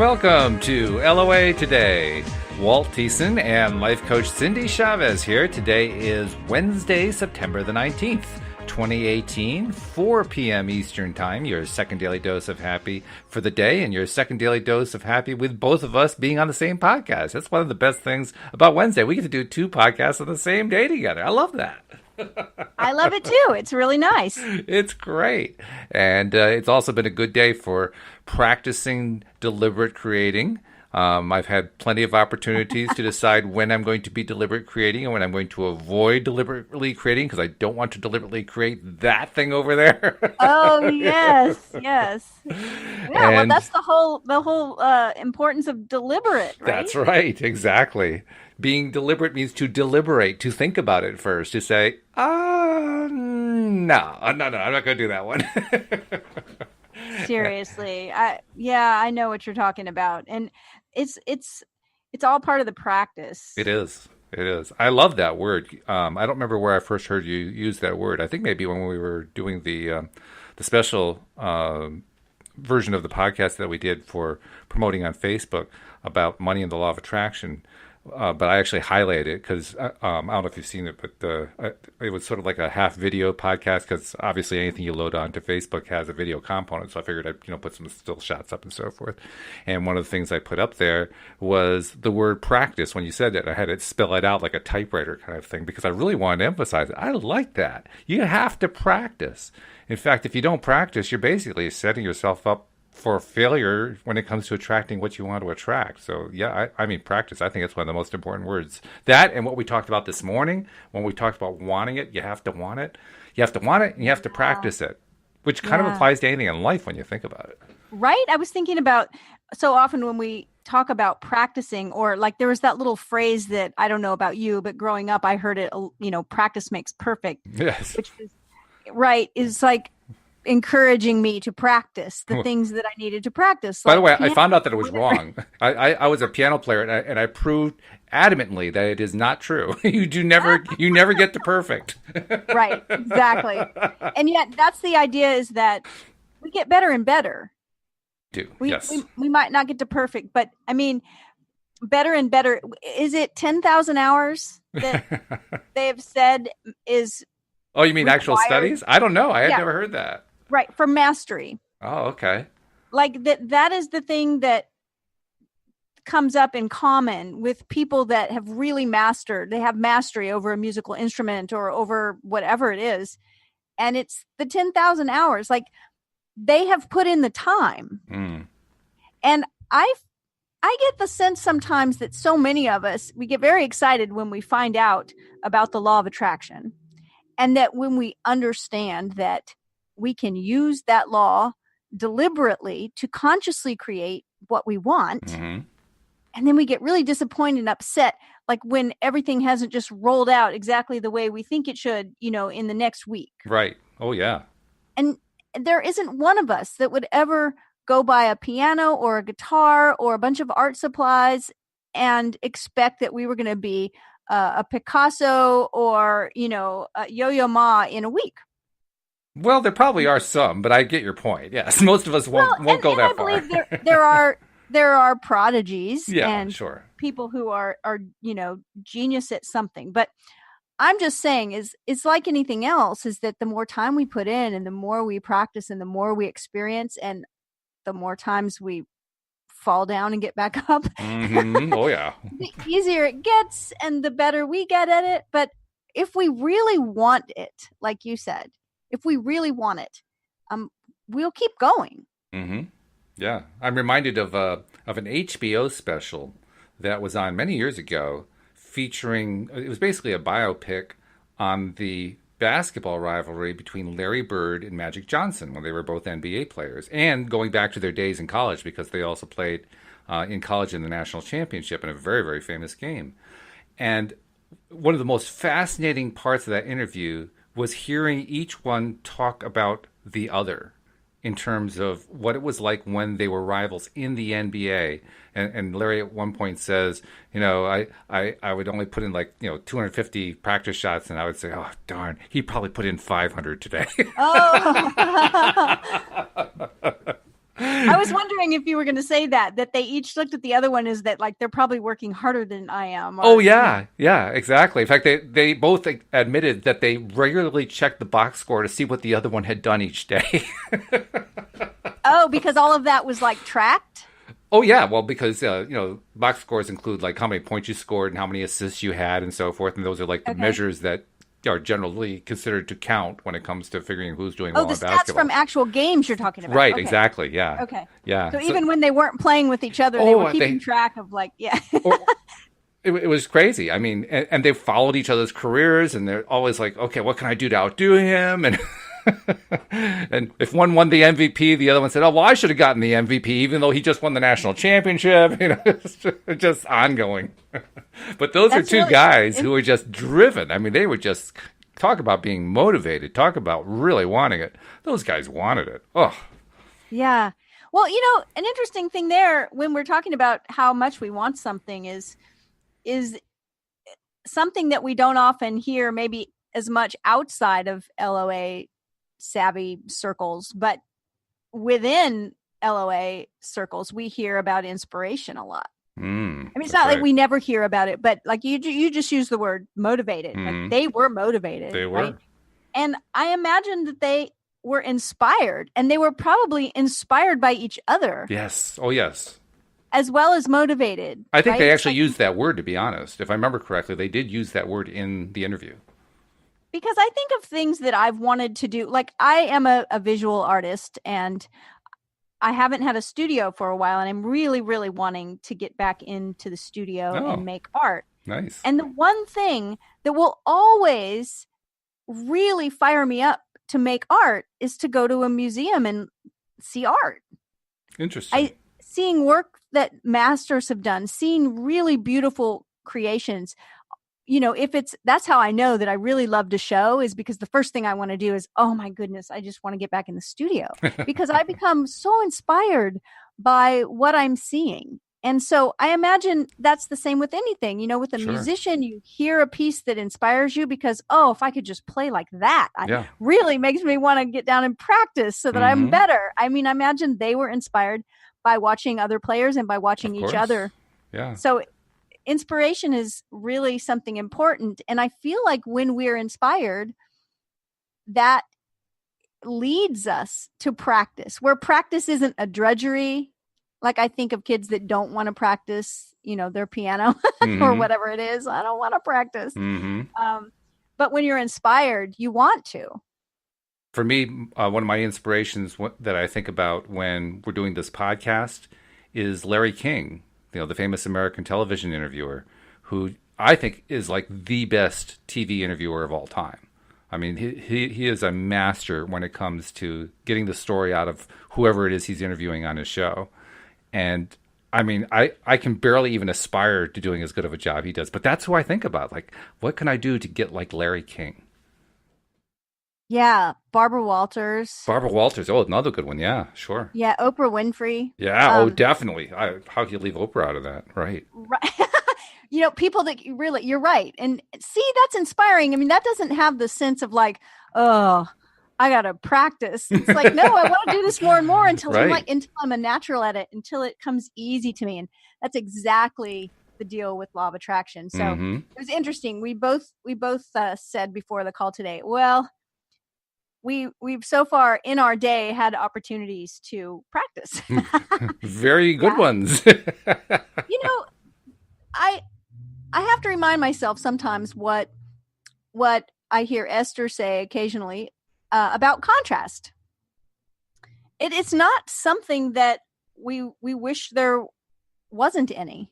Welcome to LOA Today. Walt Thiessen and life coach Cindie Chavez here. Today is Wednesday, September the 19th, 2018, 4 p.m. Eastern Time. Your second daily dose of happy for the day, and your second daily dose of happy with both of us being on the same podcast. That's one of the best things about Wednesday. We get to do two podcasts on the same day together. I love that. I love it too. It's really nice. It's great. And it's also been a good day for practicing deliberate creating. I've had plenty of opportunities to decide when I'm going to be deliberate creating and when I'm going to avoid deliberately creating, because I don't want to deliberately create that thing over there. Oh, yes. Yeah, well, that's the whole importance of deliberate, right? That's right. Exactly. Being deliberate means to deliberate, to think about it first, to say, no, I'm not going to do that one. Seriously. I know what you're talking about. And it's all part of the practice. It is. I love that word. I don't remember where I first heard you use that word. I think maybe when we were doing the special version of the podcast that we did for promoting on Facebook about money and the law of attraction. But I actually highlighted it because I don't know if you've seen it, but it was sort of like a half video podcast, because obviously anything you load onto Facebook has a video component. So I figured I'd put some still shots up and so forth. And one of the things I put up there was the word practice. When you said that, I had it spell it out like a typewriter kind of thing, because I really wanted to emphasize it. I like that. You have to practice. In fact, if you don't practice, you're basically setting yourself up for failure when it comes to attracting what you want to attract. So yeah, I mean, practice, I think it's one of the most important words. That and what we talked about this morning, when we talked about wanting it, you have to want it. You have to want it and you have to practice it, which kind of applies to anything in life when you think about it. Right? I was thinking about, so often when we talk about practicing, or like there was that little phrase that, I don't know about you, but growing up, I heard it, practice makes perfect. Yes. Which is, right, is like encouraging me to practice the things that I needed to practice. By the way, I found out that it was wrong. I was a piano player, and I proved adamantly that it is not true. You never get to perfect. Right, exactly. And yet that's the idea, is that we get better and better. Yes. We might not get to perfect, but I mean, better and better. Is it 10,000 hours that they have said is Oh, you mean required? Actual studies? I don't know. I had never heard that. Right, for mastery. Oh, okay. Like that is the thing that comes up in common with people that have really mastered. They have mastery over a musical instrument or over whatever it is. And it's the 10,000 hours. Like, they have put in the time. And I get the sense sometimes that so many of us, we get very excited when we find out about the law of attraction. And that when we understand that we can use that law deliberately to consciously create what we want, and then we get really disappointed and upset, like when everything hasn't just rolled out exactly the way we think it should, in the next week. Right. Oh, yeah. And there isn't one of us that would ever go buy a piano or a guitar or a bunch of art supplies and expect that we were going to be a Picasso or, a Yo-Yo Ma in a week. Well, there probably are some, but I get your point. Yes, most of us won't go that far. I believe there are prodigies and sure, people who are genius at something. But I'm just saying, it's like anything else, is that the more time we put in and the more we practice and the more we experience and the more times we fall down and get back up, oh yeah, the easier it gets and the better we get at it. But if we really want it, like you said, if we really want it, we'll keep going. Yeah, I'm reminded of an HBO special that was on many years ago, featuring, it was basically a biopic on the basketball rivalry between Larry Bird and Magic Johnson when they were both NBA players, and going back to their days in college, because they also played in college in the national championship in a very, very famous game. And one of the most fascinating parts of that interview was hearing each one talk about the other in terms of what it was like when they were rivals in the NBA. And Larry at one point says, I would only put in 250 practice shots, and I would say, oh, darn, he probably put in 500 today. Oh. I was wondering if you were going to say that they each looked at the other one as that, like, they're probably working harder than I am. Or, Oh yeah, yeah, exactly. In fact, they both admitted that they regularly checked the box score to see what the other one had done each day. Oh, because all of that was like tracked? Oh yeah, well, because box scores include like how many points you scored and how many assists you had and so forth, and those are like the measures that are generally considered to count when it comes to figuring who's doing well in basketball. Oh, the stats from actual games you're talking about. Right, okay. Exactly, yeah. Okay. Yeah. So even when they weren't playing with each other, they were keeping track of like, yeah. It was crazy. I mean, and they followed each other's careers, and they're always like, okay, what can I do to outdo him? And and if one won the MVP, the other one said, oh, well, I should have gotten the MVP, even though he just won the national championship. It's just ongoing. But those are two guys who were just driven. I mean, they were just, talk about being motivated, talk about really wanting it. Those guys wanted it. Oh. Yeah. Well, an interesting thing there when we're talking about how much we want something is something that we don't often hear maybe as much outside of LOA savvy circles, but within LOA circles, we hear about inspiration a lot. I mean, it's not like we never hear about it, but like you just use the word motivated. Like they were motivated. They were. Right? And I imagine that they were inspired, and they were probably inspired by each other. Yes. Oh, yes. As well as motivated. I think they actually used that word, to be honest. If I remember correctly, they did use that word in the interview. Because I think of things that I've wanted to do. Like, I am a visual artist, and I haven't had a studio for a while, and I'm really, really wanting to get back into the studio and make art. Nice. And the one thing that will always really fire me up to make art is to go to a museum and see art. Interesting. Seeing work that masters have done, seeing really beautiful creations. That's how I know that I really love to show, is because the first thing I want to do is, oh my goodness, I just want to get back in the studio because I become so inspired by what I'm seeing. And so I imagine that's the same with anything, with a musician, you hear a piece that inspires you because, oh, if I could just play like that, it really makes me want to get down and practice so that I'm better. I mean, I imagine they were inspired by watching other players and by watching each other. Yeah. So inspiration is really something important. And I feel like when we're inspired, that leads us to practice, where practice isn't a drudgery. Like, I think of kids that don't want to practice, their piano or whatever it is. I don't want to practice. But when you're inspired, you want to. For me, one of my inspirations that I think about when we're doing this podcast is Larry King, the famous American television interviewer, who I think is like the best TV interviewer of all time. I mean, he is a master when it comes to getting the story out of whoever it is he's interviewing on his show. And I mean, I can barely even aspire to doing as good of a job he does. But that's who I think about. Like, what can I do to get like Larry King? Yeah, Barbara Walters. Oh, another good one. Yeah, sure. Yeah, Oprah Winfrey. Yeah, definitely. How can you leave Oprah out of that? Right. Right. People that you're right. And see, that's inspiring. I mean, that doesn't have the sense of like, oh, I got to practice. It's like, no, I want to do this more and more until I'm a natural at it, until it comes easy to me. And that's exactly the deal with law of attraction. So it was interesting. We both said before the call today, well, we've so far in our day had opportunities to practice. Very good ones. I have to remind myself sometimes what I hear Esther say occasionally about contrast. It's not something that we wish there wasn't any.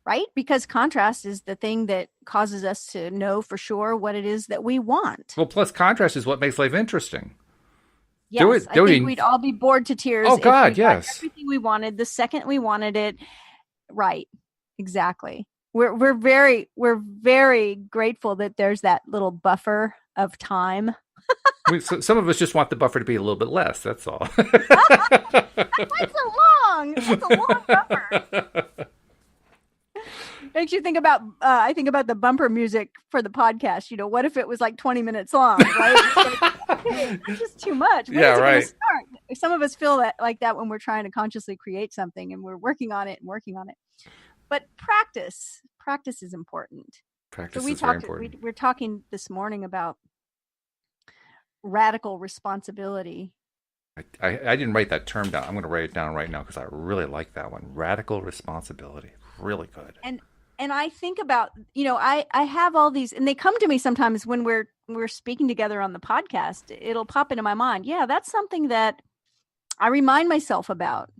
Right? Because contrast is the thing that causes us to know for sure what it is that we want. Well, plus contrast is what makes life interesting. Yes, I think we'd all be bored to tears. Oh, God, if we yes. got everything we wanted the second we wanted it. Right. Exactly. We're very grateful that there's that little buffer of time. Some of us just want the buffer to be a little bit less. That's all. That's a long buffer. Makes you think about, I think about the bumper music for the podcast. What if it was like 20 minutes long, right? It's like, okay, that's just too much. When is it gonna start? Some of us feel that like that when we're trying to consciously create something and we're working on it and working on it. But practice is important. Practice So is very important. we're talking this morning about radical responsibility. I didn't write that term down. I'm going to write it down right now because I really like that one. Radical responsibility. Really good. And I think about, I have all these, and they come to me sometimes when we're speaking together on the podcast. It'll pop into my mind. Yeah, that's something that I remind myself about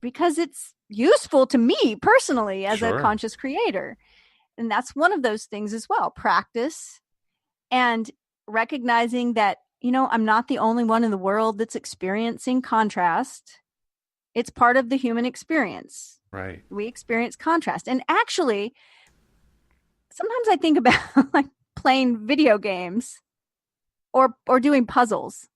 because it's useful to me personally as a conscious creator. And that's one of those things as well. Practice and recognizing that, I'm not the only one in the world that's experiencing contrast. It's part of the human experience. Right. We experience contrast. And actually, sometimes I think about like playing video games or doing puzzles.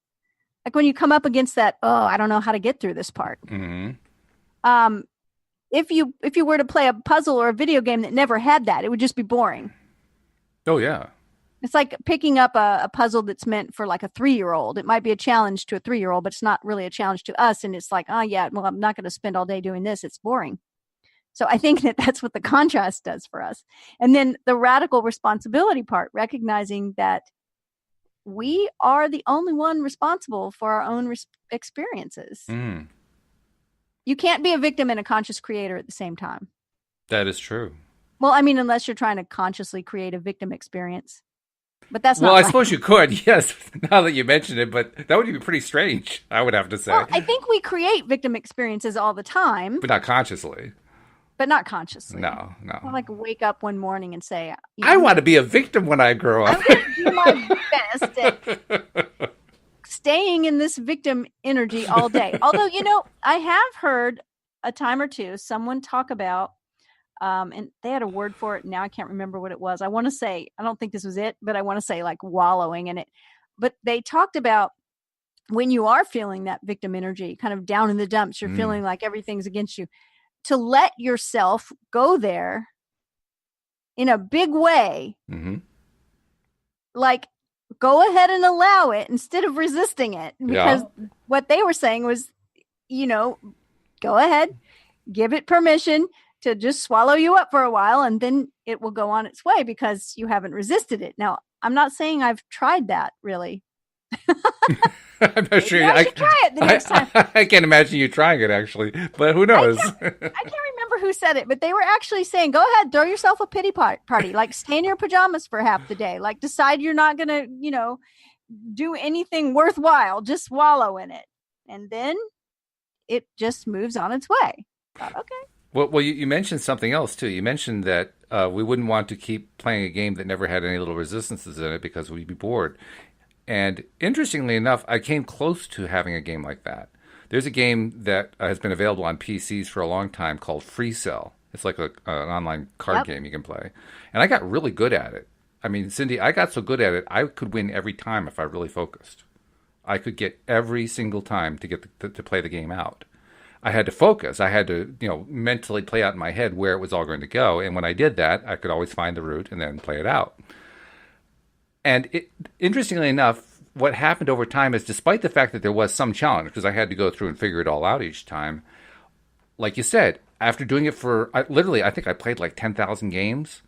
Like when you come up against that, I don't know how to get through this part. Mm-hmm. If you were to play a puzzle or a video game that never had that, it would just be boring. Oh, yeah. It's like picking up a puzzle that's meant for like a 3-year-old. It might be a challenge to a 3-year-old, but it's not really a challenge to us. And it's like, yeah, well, I'm not going to spend all day doing this. It's boring. So I think that's what the contrast does for us. And then the radical responsibility part, recognizing that we are the only one responsible for our own experiences. Mm. You can't be a victim and a conscious creator at the same time. That is true. Well, I mean, unless you're trying to consciously create a victim experience. But that's not. Well, I suppose you could, yes, now that you mention it, but that would be pretty strange, I would have to say. Well, I think we create victim experiences all the time. But not consciously. But not consciously. No. I like wake up one morning and say, I want to be a victim when I grow up. I'm going to do my best at staying in this victim energy all day. Although, I have heard a time or two someone talk about, and they had a word for it. Now I can't remember what it was. I want to say, I don't think this was it, but I want to say like wallowing in it. But they talked about when you are feeling that victim energy, kind of down in the dumps, you're feeling like everything's against you, to let yourself go there in a big way. Mm-hmm. Like, go ahead and allow it instead of resisting it. Because what they were saying was, go ahead, give it permission to just swallow you up for a while, and then it will go on its way because you haven't resisted it. Now, I'm not saying I've tried that really. I'm not sure. I should try it the next time. I can't imagine you trying it actually, but who knows? I can't remember who said it, but they were actually saying, go ahead, throw yourself a pity party, like stay in your pajamas for half the day, like decide you're not going to, do anything worthwhile, just wallow in it. And then it just moves on its way. Thought, okay. Well, you mentioned something else too. You mentioned that we wouldn't want to keep playing a game that never had any little resistances in it because we'd be bored. And interestingly enough, I came close to having a game like that. There's a game that has been available on PCs for a long time called Free Cell. It's like an online card game you can play. And I got really good at it. I mean, Cindie, I got so good at it, I could win every time if I really focused. I could get every single time to get to play the game out. I had to focus. I had to, mentally play out in my head where it was all going to go. And when I did that, I could always find the route and then play it out. And interestingly enough, what happened over time is despite the fact that there was some challenge, because I had to go through and figure it all out each time, like you said, after doing it I think I played like 10,000 games,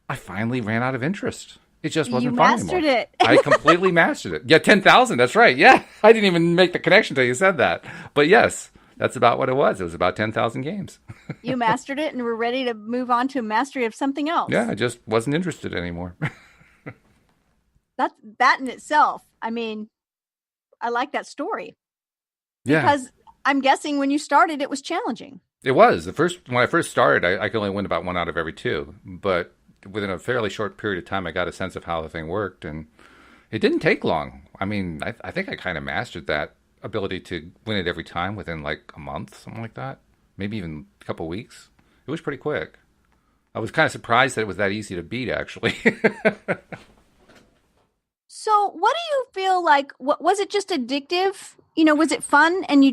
I finally ran out of interest. It just wasn't fun anymore. You mastered it. I completely mastered it. Yeah, 10,000, that's right. Yeah, I didn't even make the connection until you said that. But yes, that's about what it was. It was about 10,000 games. You mastered it and were ready to move on to mastery of something else. Yeah, I just wasn't interested anymore. That in itself, I mean, I like that story. Yeah. Because I'm guessing when you started, it was challenging. It was. When I first started, I could only win about 1 out of every 2. But within a fairly short period of time, I got a sense of how the thing worked. And it didn't take long. I mean, I think I kind of mastered that ability to win it every time within like a month, something like that. Maybe even a couple of weeks. It was pretty quick. I was kind of surprised that it was that easy to beat, actually. So what do you feel like, was it just addictive? Was it fun and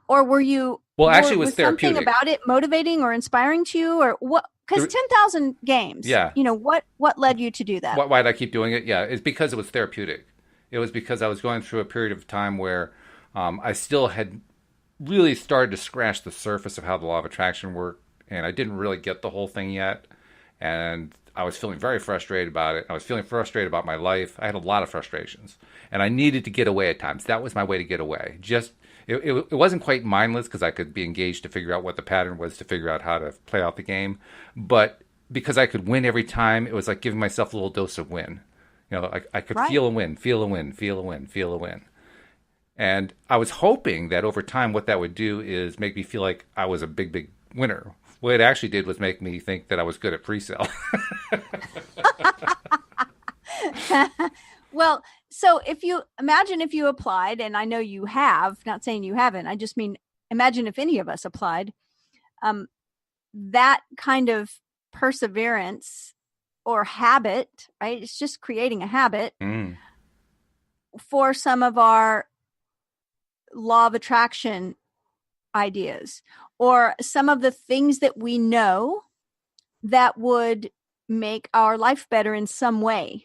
or were you... Well, actually it was therapeutic. Something about it motivating or inspiring to you or what? Because 10,000 games, yeah. What led you to do that? Why did I keep doing it? Yeah, it's because it was therapeutic. It was because I was going through a period of time where I still had really started to scratch the surface of how the law of attraction worked, and I didn't really get the whole thing yet. And I was feeling very frustrated about it. I was feeling frustrated about my life. I had a lot of frustrations, and I needed to get away at times. That was my way to get away. Just it wasn't quite mindless because I could be engaged to figure out what the pattern was, to figure out how to play out the game, but because I could win every time, it was like giving myself a little dose of win. I could Right. feel a win, feel a win, feel a win, feel a win. And I was hoping that over time, what that would do is make me feel like I was a big, big winner. What it actually did was make me think that I was good at pre-sale. Well, so if you applied, and I know you have, not saying you haven't, I just mean imagine if any of us applied, um, that kind of perseverance or habit, right? It's just creating a habit Mm, for some of our law of attraction ideas, or some of the things that we know that would make our life better in some way.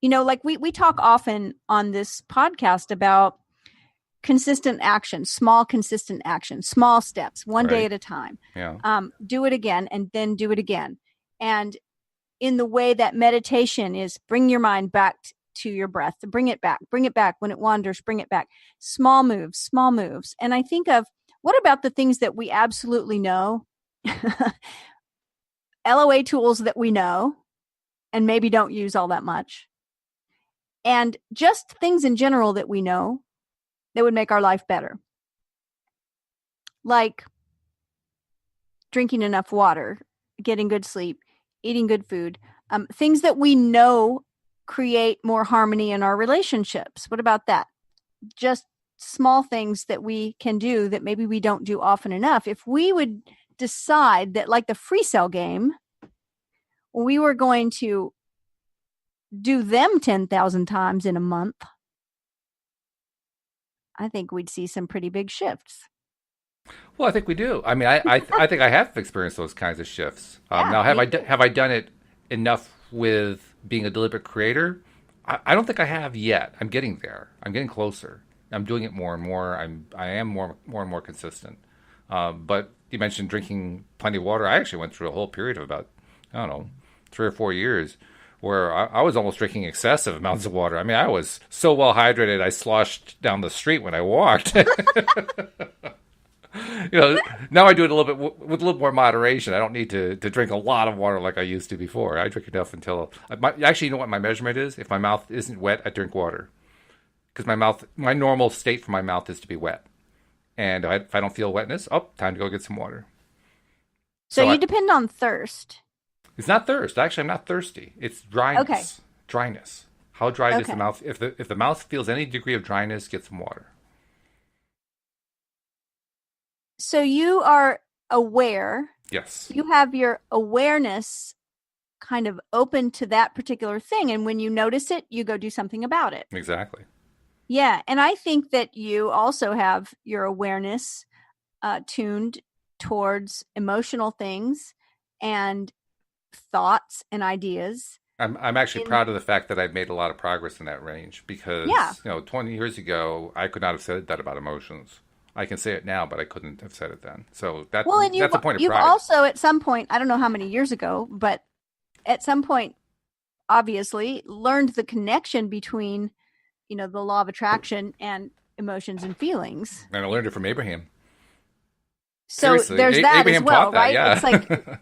Like we talk often on this podcast about consistent action, small consistent action, small steps, one day right. at a time. Yeah. Do it again and then do it again. And in the way that meditation is, bring your mind back to your breath, bring it back when it wanders, bring it back. Small moves, small moves. And I think of, what about the things that we absolutely know? LOA tools that we know and maybe don't use all that much. And just things in general that we know that would make our life better. Like drinking enough water, getting good sleep, eating good food, things that we know create more harmony in our relationships. What about that? Just small things that we can do that maybe we don't do often enough. If we would decide that, like the free cell game, we were going to do them 10,000 times in a month, I think we'd see some pretty big shifts. Well, I think we do. I mean, I think I have experienced those kinds of shifts. Yeah, Now, me too. have I done it enough with being a deliberate creator? I don't think I have yet. I'm getting there. I'm getting closer. I'm doing it more and more. I am more and more consistent. But you mentioned drinking plenty of water. I actually went through a whole period of about, I don't know, 3 or 4 years where I was almost drinking excessive amounts of water. I mean, I was so well hydrated, I sloshed down the street when I walked. Now I do it a little bit with a little more moderation. I don't need to drink a lot of water like I used to before. I drink enough until actually, you know what my measurement is? If my mouth isn't wet, I drink water because my normal state for my mouth is to be wet. And if I don't feel wetness, time to go get some water. So So you depend on thirst. it's not thirst. Actually, I'm not thirsty. It's dryness. Okay. Dryness. How dry does the Okay. mouth? If the mouth feels any degree of dryness, get some water. So you are aware, Yes, you have your awareness kind of open to that particular thing. And when you notice it, you go do something about it. exactly. Yeah. And I think that you also have your awareness tuned towards emotional things and thoughts and ideas. I'm actually In, proud of the fact that I've made a lot of progress in that range because yeah. 20 years ago I could not have said that about emotions. I can say it now, but I couldn't have said it then. So Well, and that's a point of you've pride. also at some point, I don't know how many years ago, but at some point, obviously, learned the connection between, the law of attraction and emotions and feelings. And I learned it from Abraham. So Seriously, there's that as Abraham well, taught that. right? Yeah.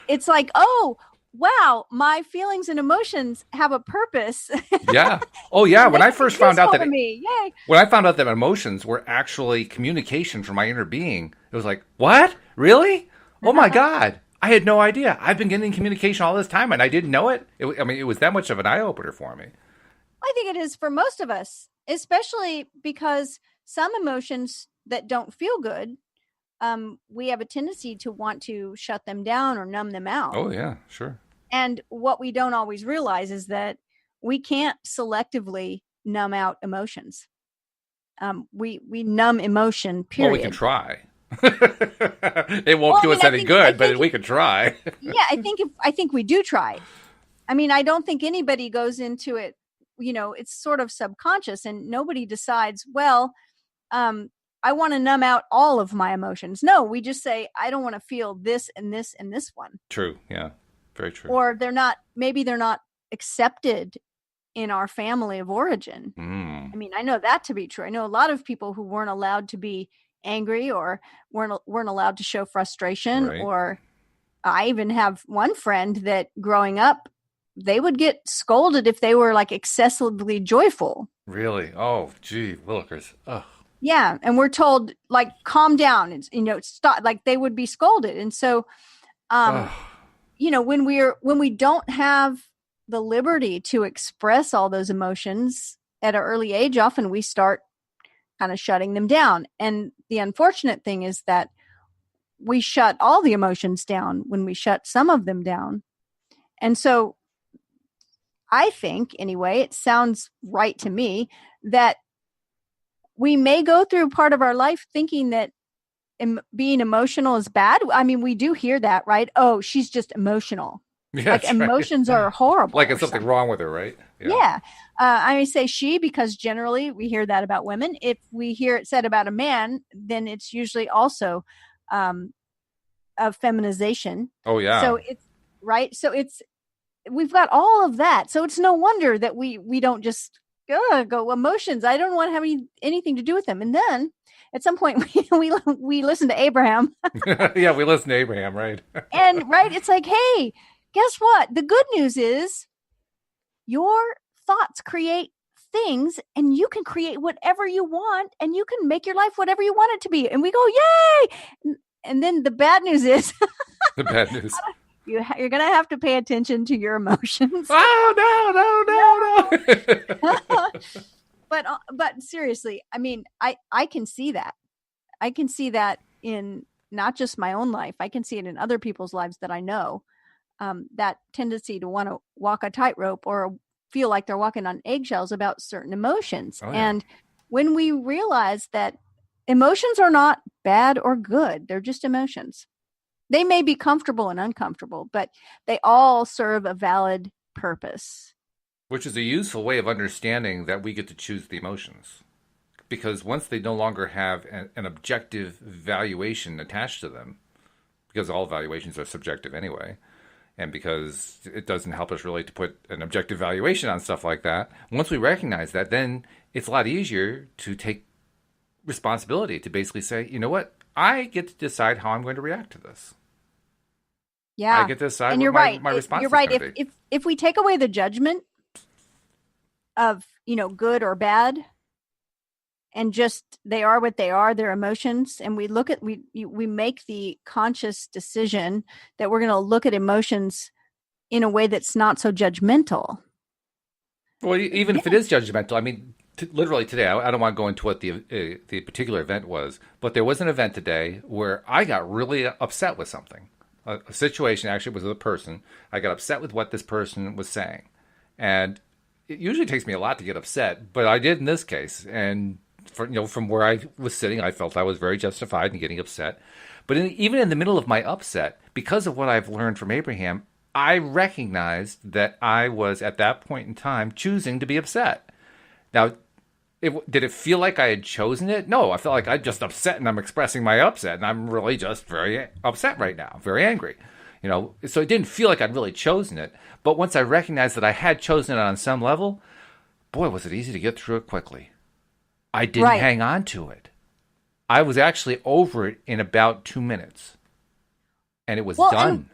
It's like, oh, wow, my feelings and emotions have a purpose. Yeah. Oh, yeah. And When they I can be first found out useful that to me. Yay. when I found out that emotions were actually communication from my inner being, it was like, what? Really? Oh my God. I had no idea. I've been getting communication all this time and I didn't know it. It was that much of an eye opener for me. I think it is for most of us, especially because some emotions that don't feel good, we have a tendency to want to shut them down or numb them out. Oh, yeah, sure. And what we don't always realize is that we can't selectively numb out emotions. We numb emotion, period. Well, we can try. It won't do us any good, but we can try. Yeah, I think we do try. I mean, I don't think anybody goes into it, it's sort of subconscious and nobody decides, well, I want to numb out all of my emotions. No, we just say, I don't want to feel this and this and this one. True. Yeah. Very true. Or maybe they're not accepted in our family of origin. I mean, I know that to be true. I know a lot of people who weren't allowed to be angry or weren't allowed to show frustration. Right. Or I even have one friend that growing up, they would get scolded if they were like excessively joyful. Really? Oh, gee, willikers. Oh. Yeah. And we're told like, calm down. It's, stop. Like they would be scolded. And so, when we don't have the liberty to express all those emotions at an early age, often we start kind of shutting them down. And the unfortunate thing is that we shut all the emotions down when we shut some of them down. And so I think, anyway, it sounds right to me that we may go through part of our life thinking that being emotional is bad. I mean, we do hear that, right? Oh, she's just emotional. Yeah, like emotions are horrible. Like it's something wrong with her, right? Yeah. I say she because generally we hear that about women. If we hear it said about a man, then it's usually also a feminization. Oh, yeah. So it's right. So we've got all of that. So it's no wonder that we don't just go emotions. I don't want to have anything to do with them. And then at some point we listen to Abraham. Yeah, we listen to Abraham, right? And right, it's like, hey, guess what? The good news is your thoughts create things and you can create whatever you want and you can make your life whatever you want it to be. And we go, yay! And then the bad news is the bad news. You're going to have to pay attention to your emotions. Oh, no. But seriously, I mean, I can see that. I can see that in not just my own life. I can see it in other people's lives that I know. That tendency to want to walk a tightrope or feel like they're walking on eggshells about certain emotions. Oh, yeah. And when we realize that emotions are not bad or good, they're just emotions. They may be comfortable and uncomfortable, but they all serve a valid purpose. Which is a useful way of understanding that we get to choose the emotions. Because once they no longer have an objective valuation attached to them, because all valuations are subjective anyway, and because it doesn't help us really to put an objective valuation on stuff like that, once we recognize that, then it's a lot easier to take responsibility to basically say, you know what, I get to decide how I'm going to react to this. Yeah. I get to decide and what you're right. my response You're is right. going to be. If we take away the judgment of, good or bad, and just they are what they are, their emotions, and we make the conscious decision that we're going to look at emotions in a way that's not so judgmental. Well, even if it is judgmental, I mean, literally today, I don't want to go into what the particular event was, but there was an event today where I got really upset with something. A situation actually was with a person. I got upset with what this person was saying. And it usually takes me a lot to get upset, but I did in this case. And from where I was sitting, I felt I was very justified in getting upset. But even in the middle of my upset, because of what I've learned from Abraham, I recognized that I was at that point in time choosing to be upset. Now, did it feel like I had chosen it? No, I felt like I'm just upset and I'm expressing my upset. And I'm really just very upset right now, very angry. So it didn't feel like I'd really chosen it. But once I recognized that I had chosen it on some level, boy, was it easy to get through it quickly. I didn't hang on to it. I was actually over it in about 2 minutes. And it was done.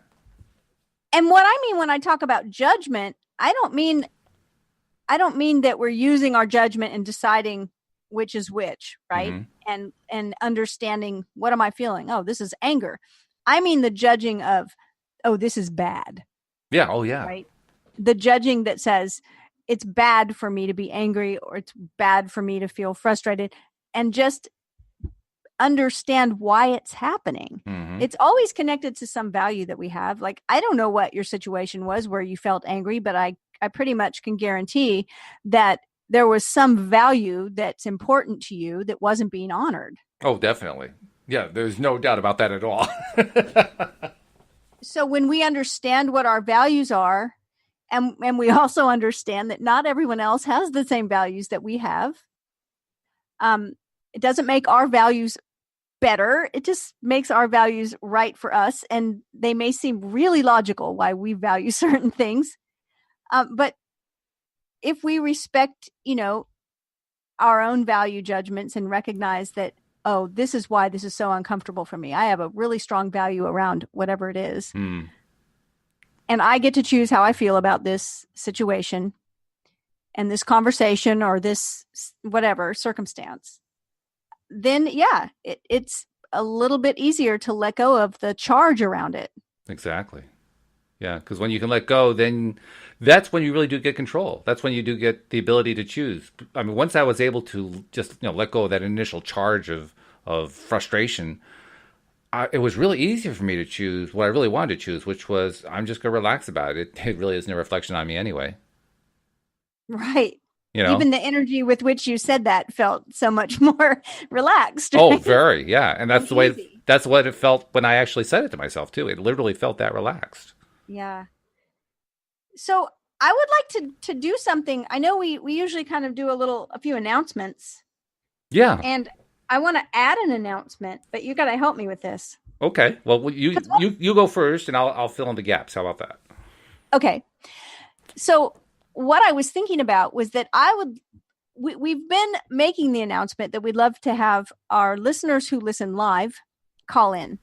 And what I mean when I talk about judgment, I don't mean that we're using our judgment and deciding which is which, right? Mm-hmm. And understanding, what am I feeling? Oh, this is anger. I mean the judging of, oh, this is bad. Yeah. Oh, yeah. Right. The judging that says it's bad for me to be angry or it's bad for me to feel frustrated, and just understand why it's happening. Mm-hmm. It's always connected to some value that we have. Like, I don't know what your situation was where you felt angry, but I pretty much can guarantee that there was some value that's important to you that wasn't being honored. Oh, definitely. Yeah, there's no doubt about that at all. So when we understand what our values are, and we also understand that not everyone else has the same values that we have, It doesn't make our values better. It just makes our values right for us. And they may seem really logical why we value certain things. But if we respect, our own value judgments and recognize that, oh, this is why this is so uncomfortable for me. I have a really strong value around whatever it is. And I get to choose how I feel about this situation and this conversation or this whatever circumstance. Then, yeah, it's a little bit easier to let go of the charge around it. Exactly. Yeah, because when you can let go, then that's when you really do get control. That's when you do get the ability to choose. I mean, once I was able to just let go of that initial charge of frustration, it was really easier for me to choose what I really wanted to choose, which was I'm just going to relax about it. It really isn't a reflection on me anyway. Right. Even the energy with which you said that felt so much more relaxed. Right? Oh, very, yeah. And that's that's what it felt when I actually said it to myself too. It literally felt that relaxed. Yeah. So I would like to do something. I know we usually kind of do a few announcements. Yeah. And I want to add an announcement, but you got to help me with this. Okay. Well, you go first, and I'll fill in the gaps. How about that? Okay. So what I was thinking about was that we've been making the announcement that we'd love to have our listeners who listen live call in.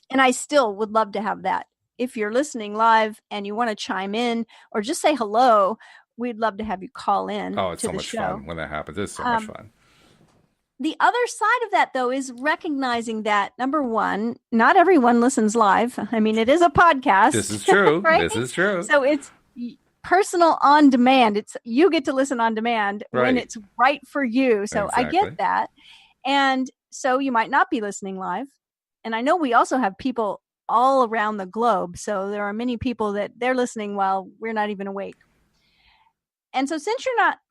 And I still would love to have that. If you're listening live and you want to chime in or just say hello, we'd love to have you call in. Oh, it's so much fun when that happens. It's so much fun. The other side of that, though, is recognizing that, number one, not everyone listens live. I mean, it is a podcast. This is true. Right? This is true. So it's personal on demand. You get to listen on demand when it's right for you. So exactly. I get that. And so you might not be listening live. And I know we also have people all around the globe. So there are many people that they're listening while we're not even awake. And so since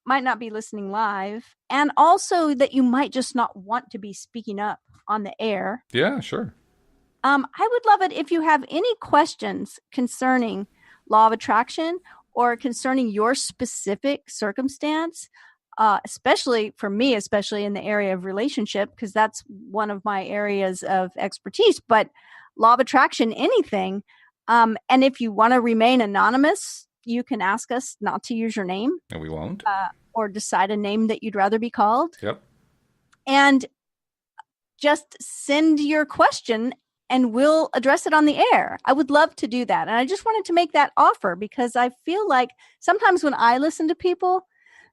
might not be listening live, and also that you might just not want to be speaking up on the air. Yeah, sure. I would love it if you have any questions concerning law of attraction or concerning your specific circumstance, especially for me, especially in the area of relationship, because that's one of my areas of expertise. But law of attraction, anything. And if you want to remain anonymous, you can ask us not to use your name. And we won't. Or decide a name that you'd rather be called. Yep. And just send your question and we'll address it on the air. I would love to do that. And I just wanted to make that offer because I feel like sometimes when I listen to people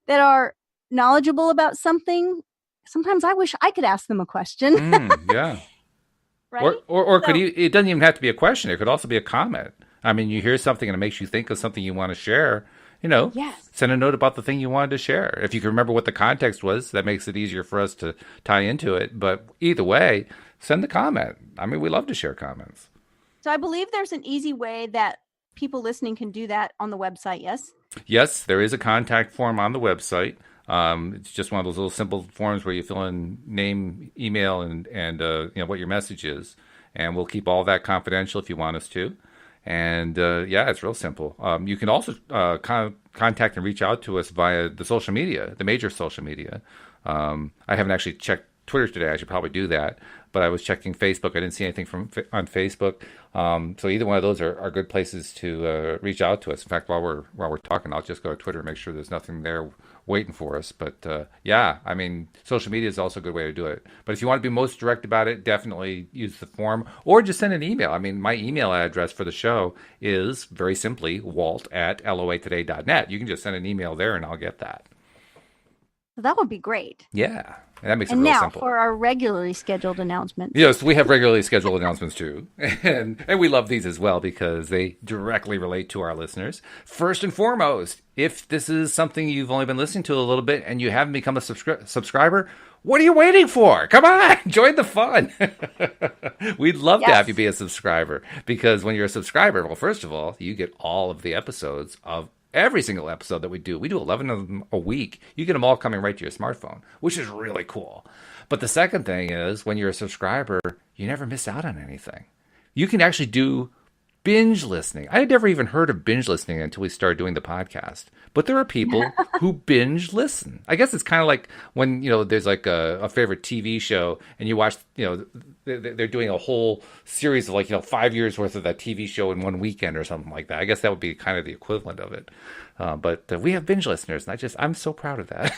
that are knowledgeable about something, sometimes I wish I could ask them a question. Yeah. Right? Or it doesn't even have to be a question. It could also be a comment. I mean, you hear something and it makes you think of something you want to share. Yes. Send a note about the thing you wanted to share. If you can remember what the context was, that makes it easier for us to tie into it. But either way, send the comment. I mean, we love to share comments. So I believe there's an easy way that people listening can do that on the website, yes? Yes, there is a contact form on the website. It's just one of those little simple forms where you fill in name, email, and what your message is. And we'll keep all that confidential if you want us to. And it's real simple. You can also contact and reach out to us via the social media, the major social media. I haven't actually checked Twitter today. I should probably do that. But I was checking Facebook. I didn't see anything on Facebook. So either one of those are good places to reach out to us. In fact, while we're talking, I'll just go to Twitter and make sure there's nothing there waiting for us. But I mean, social media is also a good way to do it. But if you want to be most direct about it, definitely use the form or just send an email. I mean, my email address for the show is very simply walt@loatoday.net. You can just send an email there and I'll get that. That would be great. Yeah. And that makes it real simple. And now for our regularly scheduled announcements. Yes, we have regularly scheduled announcements too. And we love these as well because they directly relate to our listeners. First and foremost, if this is something you've only been listening to a little bit and you haven't become a subscriber, what are you waiting for? Come on, join the fun. We'd love to have you be a subscriber because when you're a subscriber, well, first of all, you get all of the episodes of every single episode that we do. We do 11 of them a week. You get them all coming right to your smartphone, which is really cool. But the second thing is when you're a subscriber, you never miss out on anything. You can actually do binge listening. I had never even heard of binge listening until we started doing the podcast. But there are people who binge listen. I guess it's kind of like when, there's like a favorite TV show and you watch, they're doing a whole series of 5 years worth of that TV show in one weekend or something like that. I guess that would be kind of the equivalent of it. But we have binge listeners, and I'm so proud of that.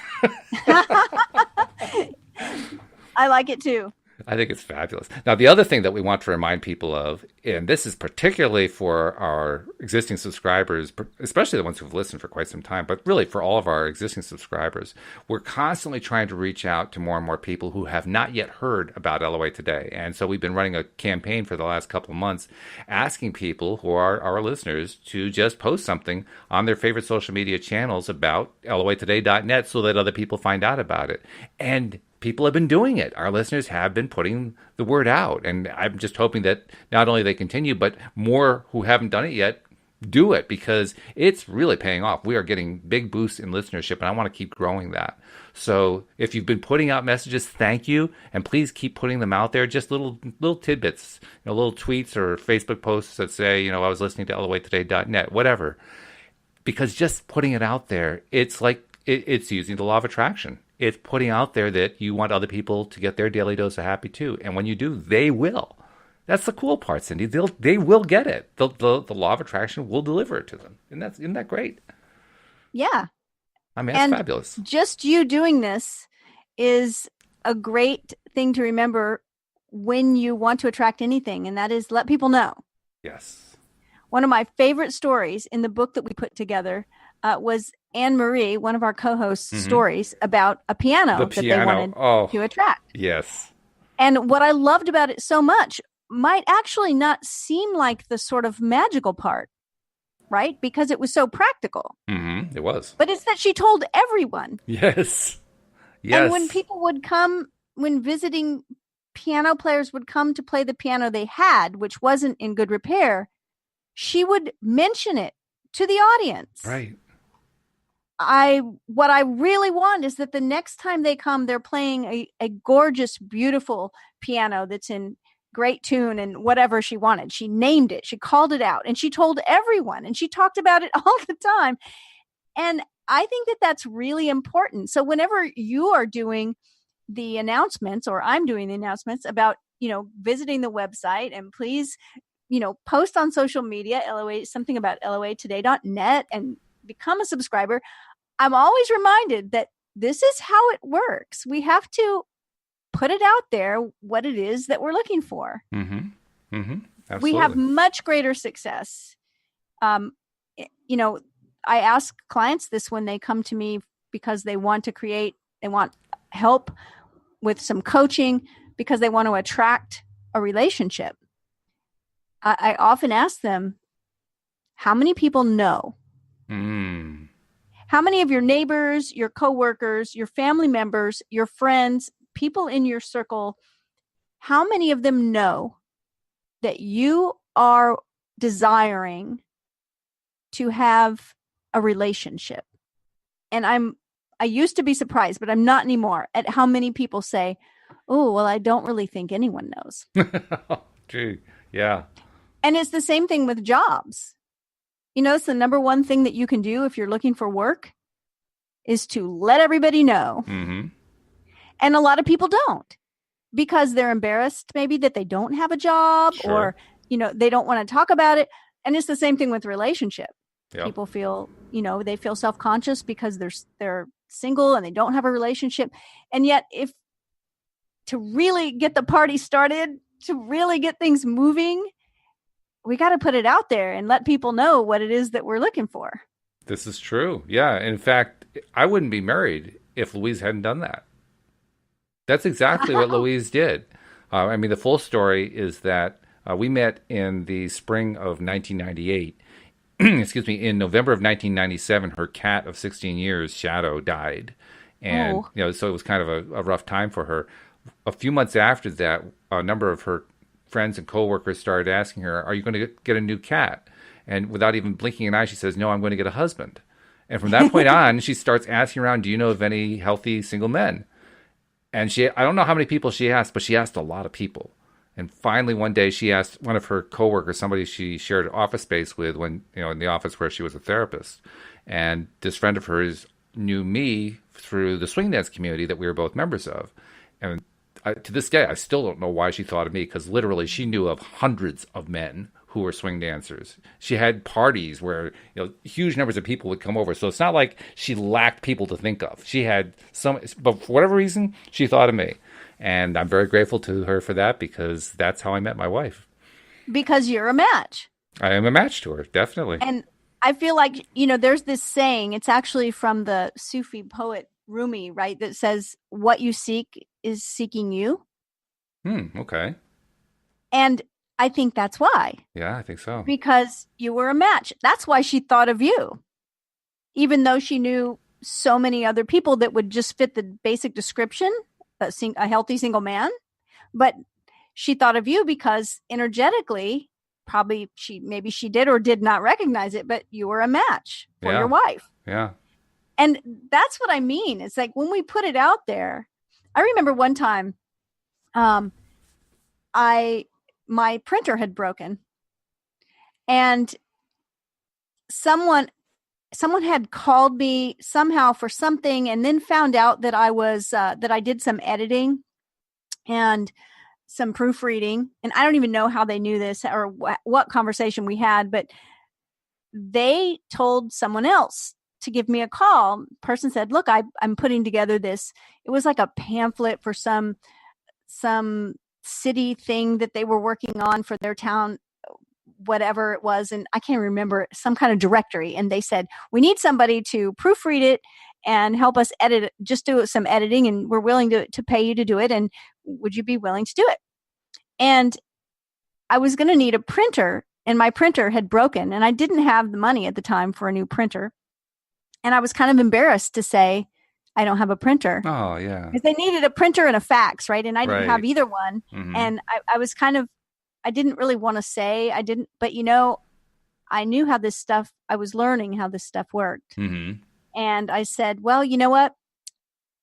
I like it too. I think it's fabulous. Now, the other thing that we want to remind people of, and this is particularly for our existing subscribers, especially the ones who've listened for quite some time, but really for all of our existing subscribers, we're constantly trying to reach out to more and more people who have not yet heard about LOA Today. And so we've been running a campaign for the last couple of months asking people who are our listeners to just post something on their favorite social media channels about loatoday.net so that other people find out about it. And people have been doing it. Our listeners have been putting the word out. And I'm just hoping that not only they continue, but more who haven't done it yet do it, because it's really paying off. We are getting big boosts in listenership, and I want to keep growing that. So if you've been putting out messages, thank you. And please keep putting them out there. Just little tidbits, little tweets or Facebook posts that say, I was listening to loatoday.net, whatever. Because just putting it out there, it's like it's using the law of attraction. It's putting out there that you want other people to get their daily dose of happy too. And when you do, they will. That's the cool part, Cindy. They will get it. The law of attraction will deliver it to them. Isn't that great? Yeah. I mean, it's fabulous. Just you doing this is a great thing to remember when you want to attract anything, and that is let people know. Yes. One of my favorite stories in the book that we put together was Anne Marie, one of our co-hosts' stories about a piano that they wanted to attract. Yes. And what I loved about it so much might actually not seem like the sort of magical part, right? Because it was so practical. Mm-hmm. It was. But it's that she told everyone. Yes. And when people would come, when visiting piano players would come to play the piano they had, which wasn't in good repair, she would mention it to the audience. Right. What I really want is that the next time they come, they're playing a gorgeous, beautiful piano that's in great tune and whatever she wanted. She named it. She called it out and she told everyone and she talked about it all the time. And I think that that's really important. So whenever you are doing the announcements, or I'm doing the announcements about, visiting the website, and please, post on social media, something about loatoday.net, and become a subscriber. I'm always reminded that this is how it works. We have to put it out there, what it is that we're looking for. Mm-hmm. Mm-hmm. Absolutely. We have much greater success. I ask clients this when they come to me because they want help with some coaching because they want to attract a relationship. I often ask them, how many people know? How many of your neighbors, your coworkers, your family members, your friends, people in your circle, how many of them know that you are desiring to have a relationship? And I used to be surprised, but I'm not anymore, at how many people say, oh, well, I don't really think anyone knows. Gee, yeah. And it's the same thing with jobs. It's the number one thing that you can do if you're looking for work is to let everybody know. Mm-hmm. And a lot of people don't, because they're embarrassed maybe that they don't have a job, or, they don't want to talk about it. And it's the same thing with relationship. Yep. People feel, they feel self-conscious because they're single and they don't have a relationship. And yet to really get the party started, to really get things moving, we got to put it out there and let people know what it is that we're looking for. This is true. Yeah. In fact, I wouldn't be married if Louise hadn't done that. That's exactly what Louise did. The full story is that we met in the spring of 1998. Excuse me. In November of 1997, her cat of 16 years, Shadow, died. And, so it was kind of a rough time for her. A few months after that, a number of her friends and coworkers started asking her, are you going to get a new cat? And without even blinking an eye, she says, no, I'm going to get a husband. And from that point on, she starts asking around, do you know of any healthy single men? And I don't know how many people she asked, but she asked a lot of people. And finally, one day, she asked one of her coworkers, somebody she shared office space with, when in the office where she was a therapist, and this friend of hers knew me through the swing dance community that we were both members of, and to this day, I still don't know why she thought of me, because literally she knew of hundreds of men who were swing dancers. She had parties where huge numbers of people would come over, so it's not like she lacked people to think of. She had some, but for whatever reason, she thought of me. And I'm very grateful to her for that, because that's how I met my wife. Because you're a match. I am a match to her, definitely. And I feel like, there's this saying, it's actually from the Sufi poet Rumi, right? That says, what you seek is seeking you. Okay. And I think that's why. Yeah, I think so. Because you were a match. That's why she thought of you. Even though she knew so many other people that would just fit the basic description, a healthy single man. But she thought of you because energetically, maybe she did or did not recognize it, but you were a match for your wife. Yeah. And that's what I mean. It's like when we put it out there, I remember one time, my printer had broken, and someone had called me somehow for something, and then found out that I did some editing and some proofreading. And I don't even know how they knew this or what conversation we had, but they told someone else to give me a call. The person said, look, I'm putting together this. It was like a pamphlet for some city thing that they were working on for their town, whatever it was. And I can't remember, some kind of directory. And they said, we need somebody to proofread it and help us edit it, just do some editing. And we're willing to pay you to do it. And would you be willing to do it? And I was going to need a printer, and my printer had broken, and I didn't have the money at the time for a new printer. And I was kind of embarrassed to say, I don't have a printer. Oh, yeah. Because they needed a printer and a fax, right? And I didn't have either one. Mm-hmm. And I was I didn't really want to say, but I knew how this stuff, I was learning how this stuff worked. Mm-hmm. And I said, well, you know what?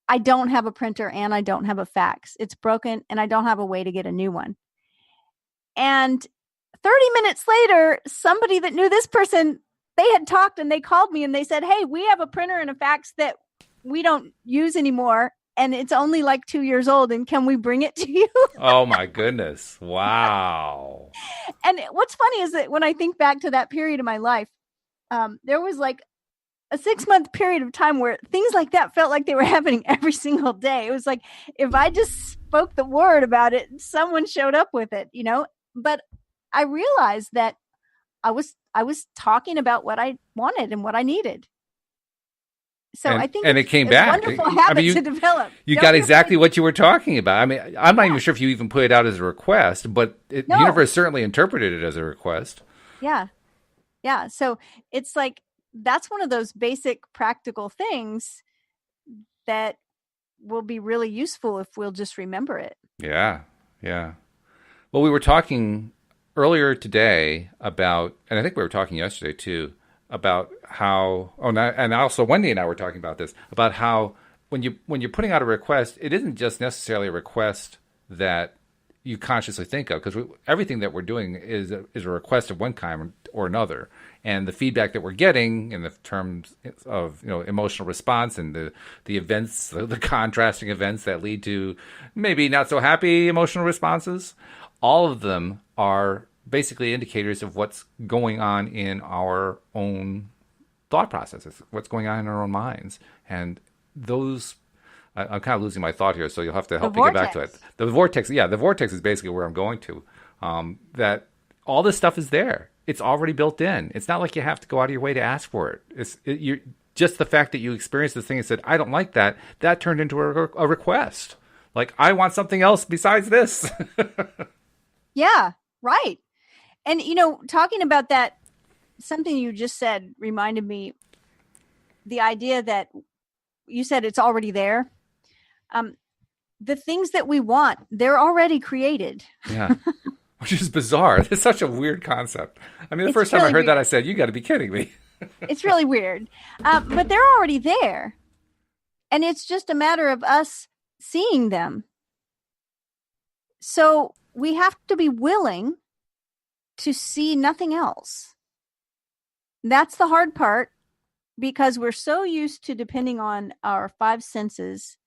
I don't have a printer and I don't have a fax. It's broken and I don't have a way to get a new one. And 30 minutes later, somebody that knew this person, they had talked and they called me and they said, hey, we have a printer and a fax that we don't use anymore. And it's only like 2 years old. And can we bring it to you? Oh, my goodness. Wow. And what's funny is that when I think back to that period of my life, there was like a 6-month period of time where things like that felt like they were happening every single day. It was like, if I just spoke the word about it, someone showed up with it, But I realized that I was talking about what I wanted and what I needed. So I think it came back. Wonderful habit to develop. You got exactly what you were talking about. I mean, I'm not even sure if you even put it out as a request, but the universe certainly interpreted it as a request. Yeah. Yeah. So it's like, that's one of those basic practical things that will be really useful if we'll just remember it. Yeah. Yeah. Well, we were talking earlier today about, and I think we were talking yesterday too, about how, and also Wendy and I were talking about this, about how when you're putting out a request, it isn't just necessarily a request that you consciously think of, because everything that we're doing is a request of one kind or another. And the feedback that we're getting in the terms of emotional response and the events, the contrasting events that lead to maybe not so happy emotional responses, all of them are basically indicators of what's going on in our own thought processes, what's going on in our own minds. And those, I'm kind of losing my thought here, so you'll have to help me get back to it. The vortex is basically where I'm going to. That all this stuff is there. It's already built in. It's not like you have to go out of your way to ask for it. You're just the fact that you experienced this thing and said, I don't like that, that turned into a request. Like, I want something else besides this. Yeah, right. And, talking about that, something you just said reminded me, the idea that you said it's already there. The things that we want, they're already created. Yeah. Which is bizarre. It's such a weird concept. I mean, the first time I heard that, I said, you got to be kidding me. It's really weird. But they're already there. And it's just a matter of us seeing them. So we have to be willing to see nothing else. That's the hard part, because we're so used to depending on our five senses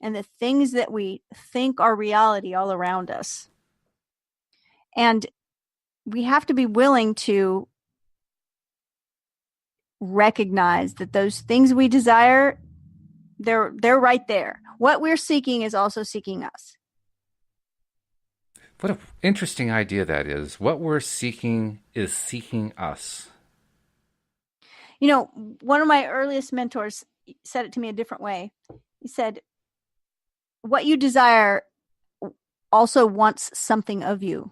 and the things that we think are reality all around us. And we have to be willing to recognize that those things we desire, they're right there. What we're seeking is also seeking us. What an interesting idea that is. What we're seeking is seeking us. You know, one of my earliest mentors said it to me a different way. He said, what you desire also wants something of you.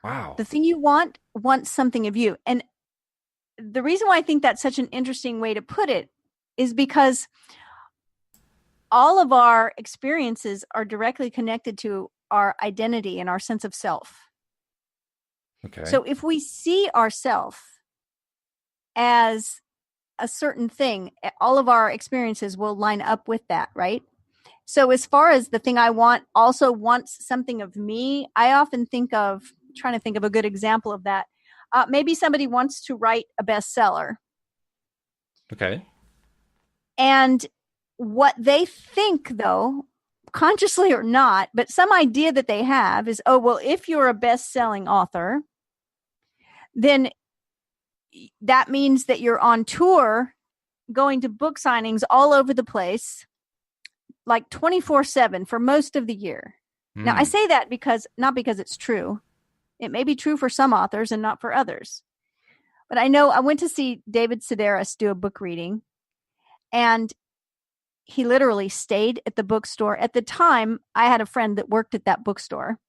Wow. The thing you want wants something of you. And the reason why I think that's such an interesting way to put it is because all of our experiences are directly connected to our identity and our sense of self. Okay. So if we see ourself as a certain thing, all of our experiences will line up with that, right? So as far as the thing I want also wants something of me, I often trying to think of a good example of that. Maybe somebody wants to write a bestseller. Okay. And what they think, though, consciously or not, but some idea that they have is, oh, well, if you're a best-selling author, then that means that you're on tour, going to book signings all over the place, like 24/7 for most of the year. Now, I say that not because it's true. It may be true for some authors and not for others. But I know I went to see David Sedaris do a book reading, and he literally stayed at the bookstore. At the time, I had a friend that worked at that bookstore,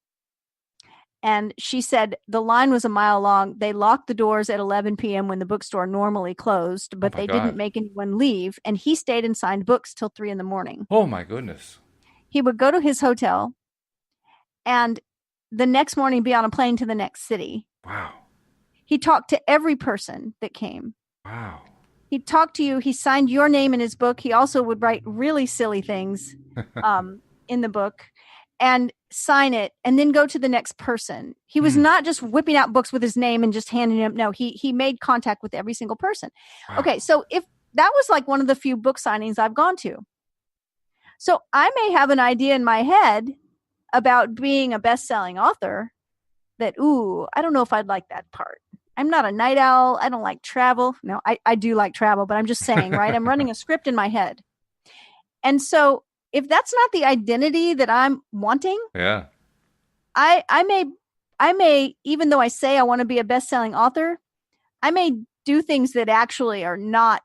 and she said the line was a mile long. They locked the doors at 11 p.m. when the bookstore normally closed, but they didn't make anyone leave, and he stayed and signed books till 3 a.m. Oh, my goodness. He would go to his hotel, and the next morning be on a plane to the next city. Wow. He talked to every person that came. Wow. He talked to you. He signed your name in his book. He also would write really silly things in the book and sign it and then go to the next person. He was not just whipping out books with his name and just handing them. No, he made contact with every single person. Wow. Okay, so if that was like one of the few book signings I've gone to. So I may have an idea in my head about being a best-selling author that, I don't know if I'd like that part. I'm not a night owl. I don't like travel. No, I do like travel, but I'm just saying, right? I'm running a script in my head. And so if that's not the identity that I'm wanting, yeah, I may, even though I say I want to be a best-selling author, I may do things that actually are not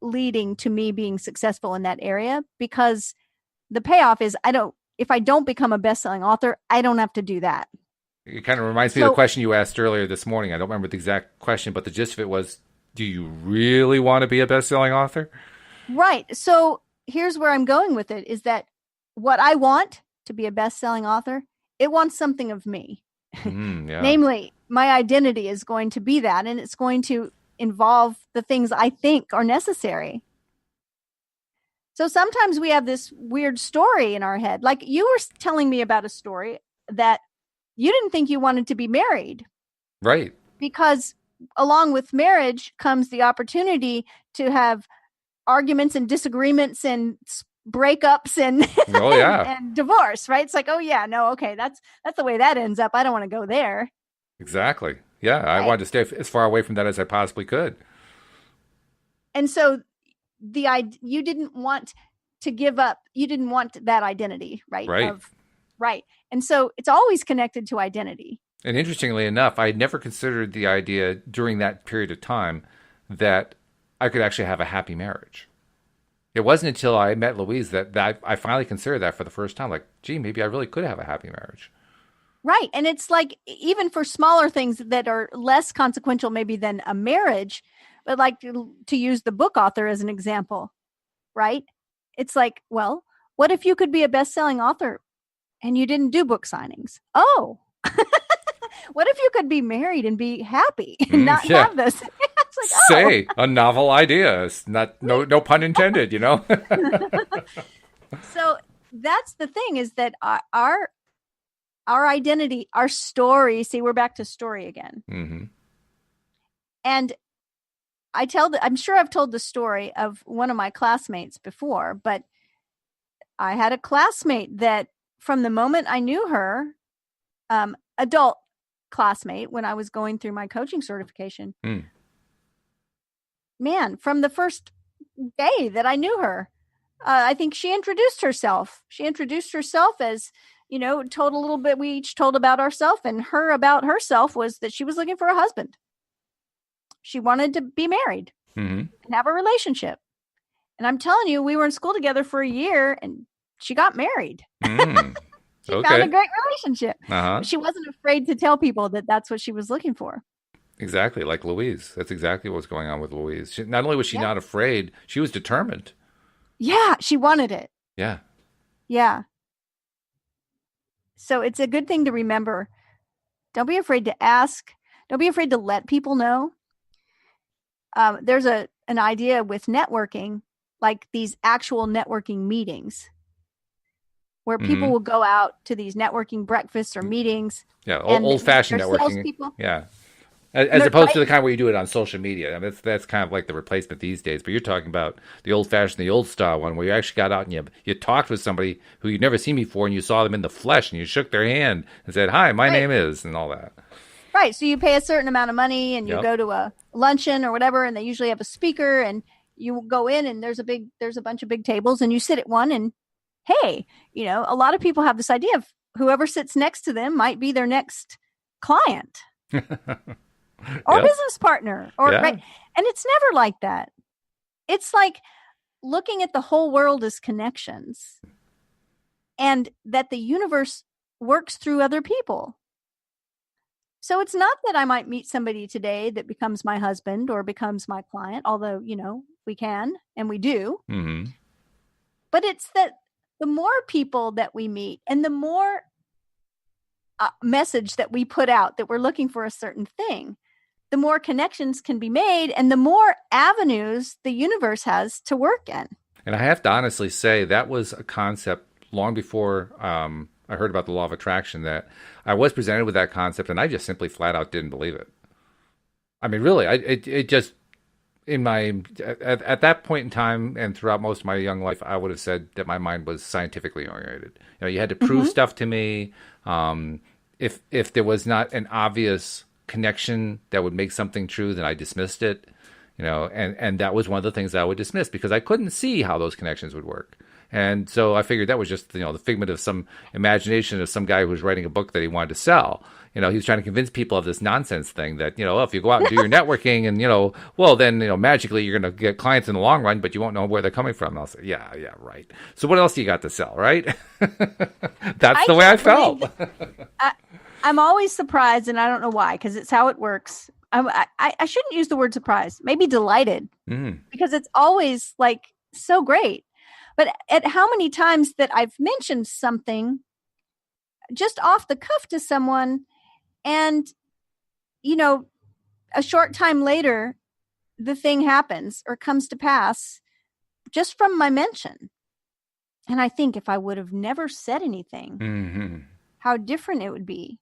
leading to me being successful in that area, because the payoff is if I don't become a best-selling author, I don't have to do that. It kind of reminds me of the question you asked earlier this morning. I don't remember the exact question, but the gist of it was, do you really want to be a best-selling author? Right. So here's where I'm going with it, is that what I want to be a best-selling author, it wants something of me. Yeah. Namely, my identity is going to be that, and it's going to involve the things I think are necessary. So sometimes we have this weird story in our head. Like you were telling me about a story that you didn't think you wanted to be married. Right. Because along with marriage comes the opportunity to have arguments and disagreements and breakups and and divorce, right? It's like, that's the way that ends up. I don't want to go there. Exactly. Yeah, right. I wanted to stay as far away from that as I possibly could. And so you didn't want to give up. You didn't want that identity, right? Right. And so it's always connected to identity. And interestingly enough, I had never considered the idea during that period of time that I could actually have a happy marriage. It wasn't until I met Louise that I finally considered that for the first time. Like, gee, maybe I really could have a happy marriage. Right. And it's like, even for smaller things that are less consequential maybe than a marriage, but like to use the book author as an example, right? It's like, well, what if you could be a best-selling author and you didn't do book signings? Oh, what if you could be married and be happy and not have this? It's like, a novel idea. It's no pun intended, So that's the thing, is that our our identity, our story. See, we're back to story again. Mm-hmm. And I'm sure I've told the story of one of my classmates before, but I had a classmate that from the moment I knew her, adult classmate, when I was going through my coaching certification, man, from the first day that I knew her, I think she introduced herself. She introduced herself as, told a little bit, we each told about ourselves, and her about herself was that she was looking for a husband. She wanted to be married and have a relationship. And I'm telling you, we were in school together for a year and she got married. She found a great relationship. She wasn't afraid to tell people that that's what she was looking for. Exactly. Like Louise. That's exactly what was going on with Louise. Not only was she not afraid, she was determined. Yeah. She wanted it. Yeah. Yeah. So it's a good thing to remember. Don't be afraid to ask. Don't be afraid to let people know. There's an idea with networking, like these actual networking meetings where people will go out to these networking breakfasts or meetings. Yeah, old-fashioned networking. Yeah, as opposed to the kind where you do it on social media. I mean, that's kind of like the replacement these days. But you're talking about the old-fashioned, the old-style one where you actually got out and you talked with somebody who you'd never seen before and you saw them in the flesh and you shook their hand and said, "Hi, my name is," and all that. Right. So you pay a certain amount of money and you go to a luncheon or whatever, and they usually have a speaker, and you go in and there's a bunch of big tables and you sit at one, and hey, a lot of people have this idea of whoever sits next to them might be their next client or business partner right. And it's never like that. It's like looking at the whole world as connections and that the universe works through other people. So it's not that I might meet somebody today that becomes my husband or becomes my client, although, we can and we do. Mm-hmm. But it's that the more people that we meet and the more message that we put out that we're looking for a certain thing, the more connections can be made and the more avenues the universe has to work in. And I have to honestly say that was a concept long before I heard about the law of attraction, that I was presented with that concept and I just simply flat out didn't believe it. I mean, really, it just, at that point in time and throughout most of my young life, I would have said that my mind was scientifically oriented. You had to prove stuff to me. If there was not an obvious connection that would make something true, then I dismissed it. And that was one of the things I would dismiss because I couldn't see how those connections would work. And so I figured that was just, the figment of some imagination of some guy who was writing a book that he wanted to sell. He was trying to convince people of this nonsense thing that, if you go out and do your networking and, then, magically you're going to get clients in the long run, but you won't know where they're coming from. And I'll say, yeah, right. So what else do you got to sell, right? That's the way I felt. I'm always surprised, and I don't know why, because it's how it works. I shouldn't use the word surprised, maybe delighted, because it's always like so great. But at how many times that I've mentioned something just off the cuff to someone and, a short time later, the thing happens or comes to pass just from my mention. And I think if I would have never said anything, how different it would be.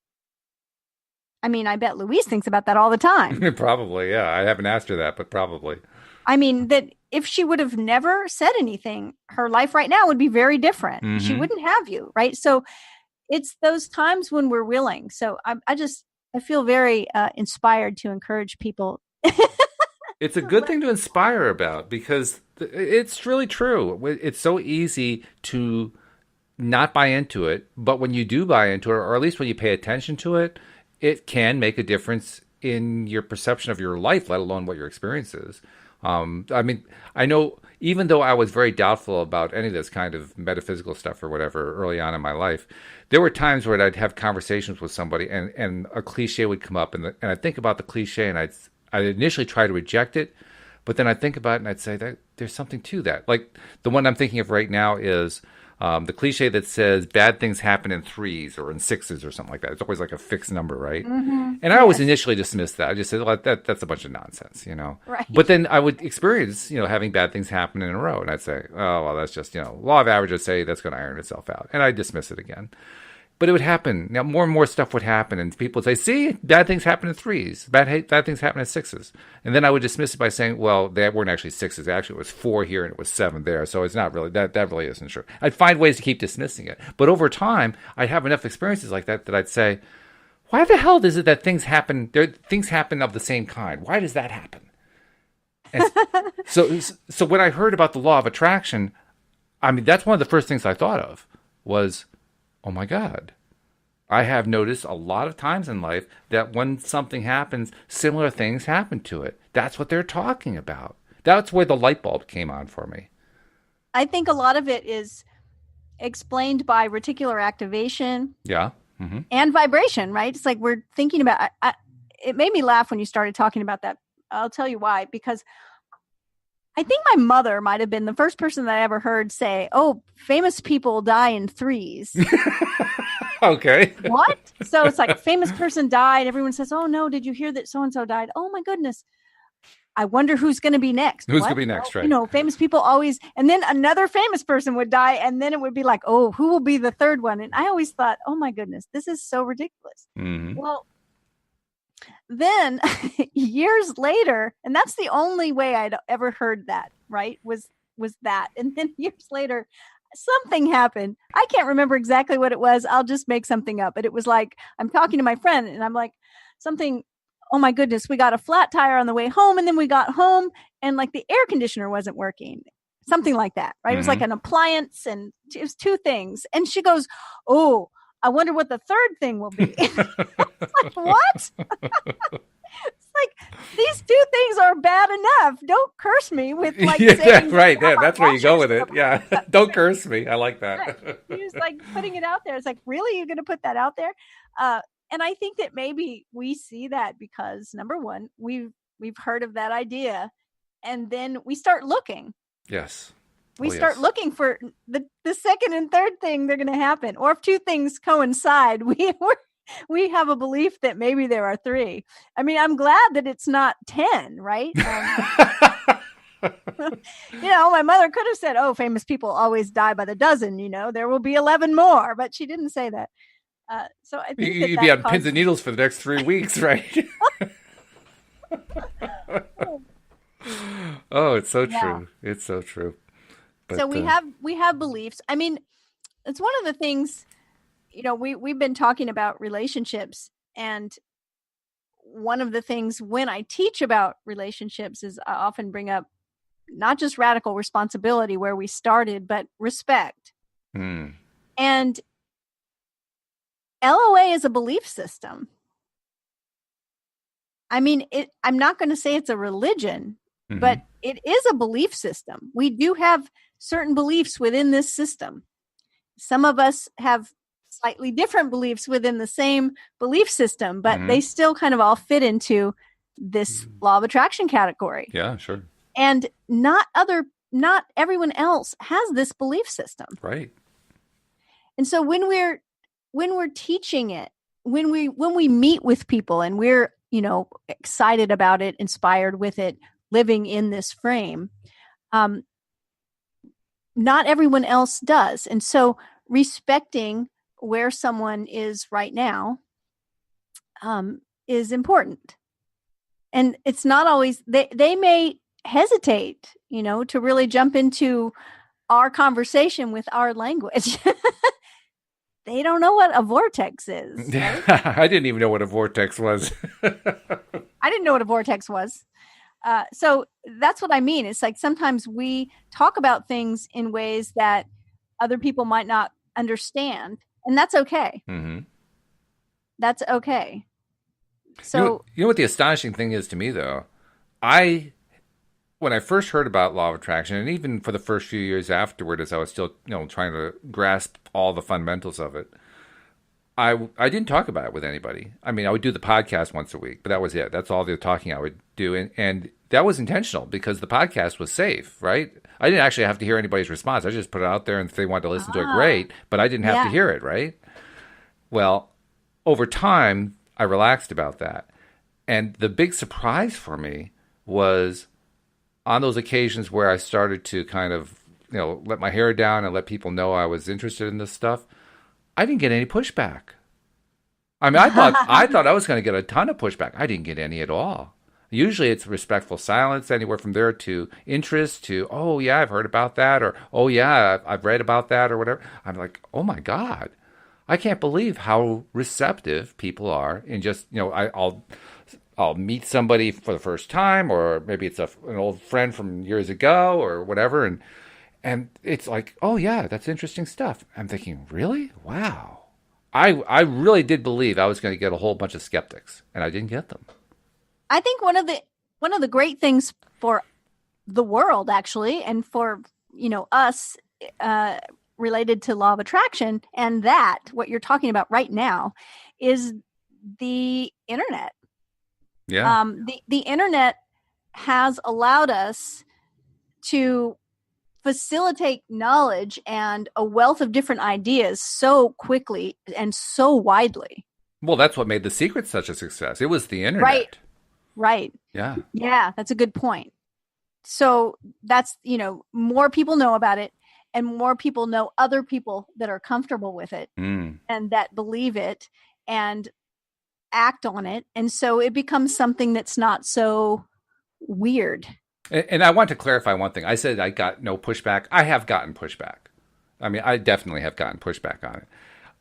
I mean, I bet Louise thinks about that all the time. Probably, yeah. I haven't asked her that, but probably. I mean, that if she would have never said anything, her life right now would be very different. She wouldn't have you, right? So it's those times when we're willing. So I feel very inspired to encourage people. It's a good thing to inspire about because it's really true. It's so easy to not buy into it, but when you do buy into it, or at least when you pay attention to it, it can make a difference in your perception of your life, let alone what your experience is. I mean, I know even though I was very doubtful about any of this kind of metaphysical stuff or whatever early on in my life, there were times where I'd have conversations with somebody and a cliche would come up and I'd think about the cliche and I'd initially try to reject it, but then I'd think about it and I'd say that there's something to that. Like the one I'm thinking of right now is the cliche that says bad things happen in 3s or in 6s or something like that. It's always like a fixed number, right? And I always initially dismissed that. I just said, well, that's a bunch of nonsense, Right. But then I would experience, having bad things happen in a row. And I'd say, oh, well, that's just, law of averages say that's going to iron itself out. And I dismiss it again. But it would happen. Now, more and more stuff would happen, and people would say, see, bad things happen in threes. Bad things happen in sixes. And then I would dismiss it by saying, well, they weren't actually sixes. Actually, it was 4 here and it was 7 there. So it's not really, that really isn't true. I'd find ways to keep dismissing it. But over time, I'd have enough experiences like that I'd say, why the hell is it that things happen of the same kind? Why does that happen? And so when I heard about the law of attraction, I mean, that's one of the first things I thought of was, oh my God, I have noticed a lot of times in life that when something happens, similar things happen to it. That's what they're talking about. That's where the light bulb came on for me. I think a lot of it is explained by reticular activation. Yeah. Mm-hmm. And vibration, right? It's like we're thinking about, it made me laugh when you started talking about that. I'll tell you why, because I think my mother might have been the first person that I ever heard say, oh, famous people die in threes. Okay. What? So it's like a famous person died. Everyone says, oh no, did you hear that so-and-so died? Oh my goodness. I wonder who's going to be next. Who's going to be next, right? You know, famous people always, and then another famous person would die, and then it would be like, oh, who will be the third one? And I always thought, oh my goodness, this is so ridiculous. Mm-hmm. Well, then years later, and that's the only way I'd ever heard that, right? Was that. And then years later, something happened. I can't remember exactly what it was. I'll just make something up. But it was like, I'm talking to my friend and I'm like, something, oh my goodness, we got a flat tire on the way home. And then we got home and like the air conditioner wasn't working. Something like that, right? Mm-hmm. It was like an appliance and it was 2 things. And she goes, oh, I wonder what the third thing will be. It's like, what? It's like, these 2 things are bad enough. Don't curse me with like saying, right. Yeah, that's where you go with it. Yeah. Don't curse me. I like that. Right. He was like putting it out there. It's like, really? You're going to put that out there? And I think that maybe we see that because number one, we've heard of that idea and then we start looking. Yes. We start looking for the second and third thing they're going to happen. Or if 2 things coincide, we have a belief that maybe there are 3. I mean, I'm glad that it's not 10, right? You know, my mother could have said, oh, famous people always die by the dozen, you know, there will be 11 more, but she didn't say that. So I think you'd be on pins and needles for the next 3 weeks, right? Oh, it's so true. It's so true. But, so we have beliefs. I mean, it's one of the things, you know, we've been talking about relationships, and one of the things when I teach about relationships is I often bring up not just radical responsibility where we started, but respect. And LOA is a belief system. I mean, I'm not going to say it's a religion, but it is a belief system. We do have certain beliefs within this system. Some of us have slightly different beliefs within the same belief system, but they still kind of all fit into this law of attraction category. Yeah, sure. And not everyone else has this belief system. Right. And so when we're teaching it, when we meet with people and we're, you know, excited about it, inspired with it, living in this frame, not everyone else does. And so respecting where someone is right now is important. And it's not always, they may hesitate, you know, to really jump into our conversation with our language. They don't know what a vortex is. Right? I didn't even know what a vortex was. I didn't know what a vortex was. So that's what I mean. It's like sometimes we talk about things in ways that other people might not understand, and that's okay. That's okay. So you know what the astonishing thing is to me, though? When I first heard about law of attraction, and even for the first few years afterward, as I was still, you know, trying to grasp all the fundamentals of it, I didn't talk about it with anybody. I mean, I would do the podcast once a week, but that was it. That's all the talking I would do, and that was intentional because the podcast was safe, right? I didn't actually have to hear anybody's response. I just put it out there, and if they wanted to listen to it, great. But I didn't have to hear it, right? Well, over time, I relaxed about that, and the big surprise for me was on those occasions where I started to kind of, you know, let my hair down and let people know I was interested in this stuff, I didn't get any pushback. I mean, I thought I was going to get a ton of pushback. I didn't get any at all. Usually it's respectful silence, anywhere from there to interest to, oh, yeah, I've heard about that, or, oh, yeah, I've read about that, or whatever. I'm like, oh, my God. I can't believe how receptive people are in just, I'll meet somebody for the first time, or maybe it's an old friend from years ago or whatever, and it's like, oh, yeah, that's interesting stuff. I'm thinking, really? Wow. I really did believe I was going to get a whole bunch of skeptics, and I didn't get them. I think one of the great things for the world, actually, and for us, related to law of attraction, and that what you're talking about right now, is the internet. Yeah. The internet has allowed us to facilitate knowledge and a wealth of different ideas so quickly and so widely. Well, that's what made The Secret such a success. It was the internet. Right. Yeah, that's a good point. So that's, more people know about it, and more people know other people that are comfortable with it and that believe it and act on it. And so it becomes something that's not so weird. And I want to clarify one thing. I said I got no pushback. I have gotten pushback. I mean, I definitely have gotten pushback on it.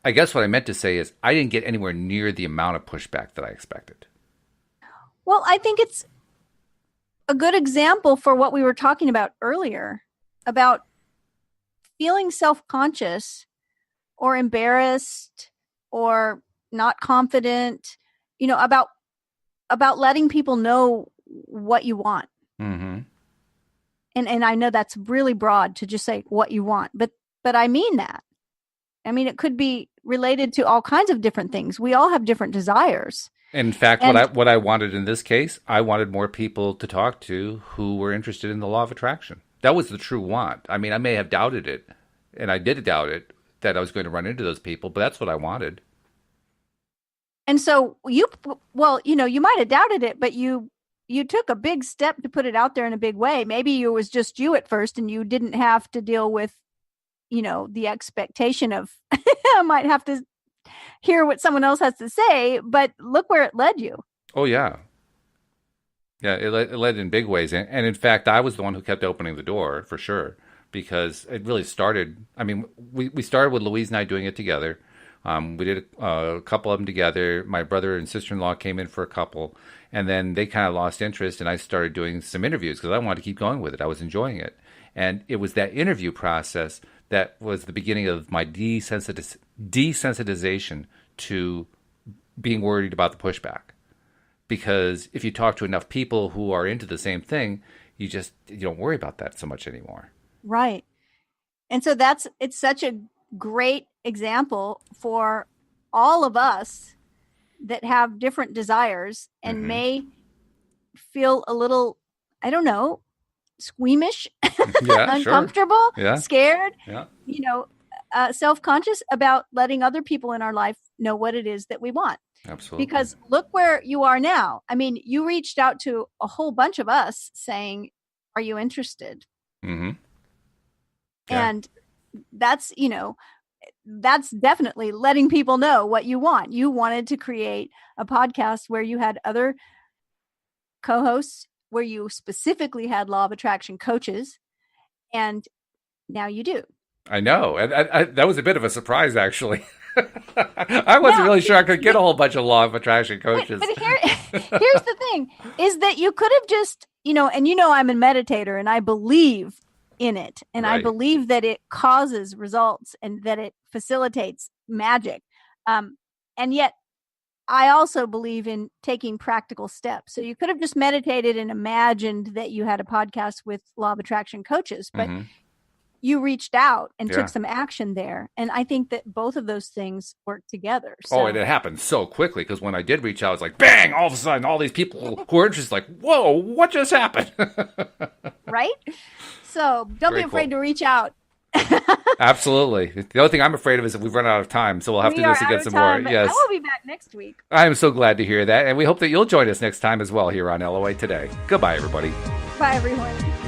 I guess what I meant to say is I didn't get anywhere near the amount of pushback that I expected. Well, I think it's a good example for what we were talking about earlier about feeling self-conscious or embarrassed or not confident, about letting people know what you want. Mm-hmm. And I know that's really broad to just say what you want, but I mean that. I mean, it could be related to all kinds of different things. We all have different desires. In fact, what I wanted in this case, I wanted more people to talk to who were interested in the law of attraction. That was the true want. I mean, I may have doubted it, and I did doubt it, that I was going to run into those people, but that's what I wanted. And so you might have doubted it, but you took a big step to put it out there in a big way. Maybe it was just you at first, and you didn't have to deal with, the expectation of I might have to hear what someone else has to say, but look where it led you. Oh, yeah. Yeah, it led in big ways. And in fact, I was the one who kept opening the door, for sure, because it really started. I mean, we started with Louise and I doing it together. We did a couple of them together. My brother and sister-in-law came in for a couple, and then they kind of lost interest, and I started doing some interviews because I wanted to keep going with it. I was enjoying it. And it was that interview process that was the beginning of my desensitization to being worried about the pushback. Because if you talk to enough people who are into the same thing, you don't worry about that so much anymore. Right. And so it's such a great example for all of us that have different desires and may feel a little, I don't know, squeamish, uncomfortable, scared, self-conscious about letting other people in our life know what it is that we want. Absolutely. Because look where you are now. I mean, you reached out to a whole bunch of us saying, are you interested? Mm-hmm. Yeah. And that's definitely letting people know what you want. You wanted to create a podcast where you had other co-hosts, where you specifically had law of attraction coaches, and now you do. I know. And that was a bit of a surprise, actually. I wasn't really sure I could get a whole bunch of law of attraction coaches. But here's the thing, is that you could have just, and I'm a meditator and I believe in it. And right. I believe that it causes results and that it facilitates magic. And yet I also believe in taking practical steps. So you could have just meditated and imagined that you had a podcast with law of attraction coaches, but you reached out and took some action there. And I think that both of those things work together. So. Oh, and it happened so quickly, because when I did reach out, it's like, bang, all of a sudden, all these people who are interested, like, whoa, what just happened? Right? So don't be afraid to reach out. Absolutely. The only thing I'm afraid of is that we've run out of time, so we'll have to do this again some more. Yes. I will be back next week. I am so glad to hear that, and we hope that you'll join us next time as well here on LOA Today. Goodbye, everybody. Bye, everyone.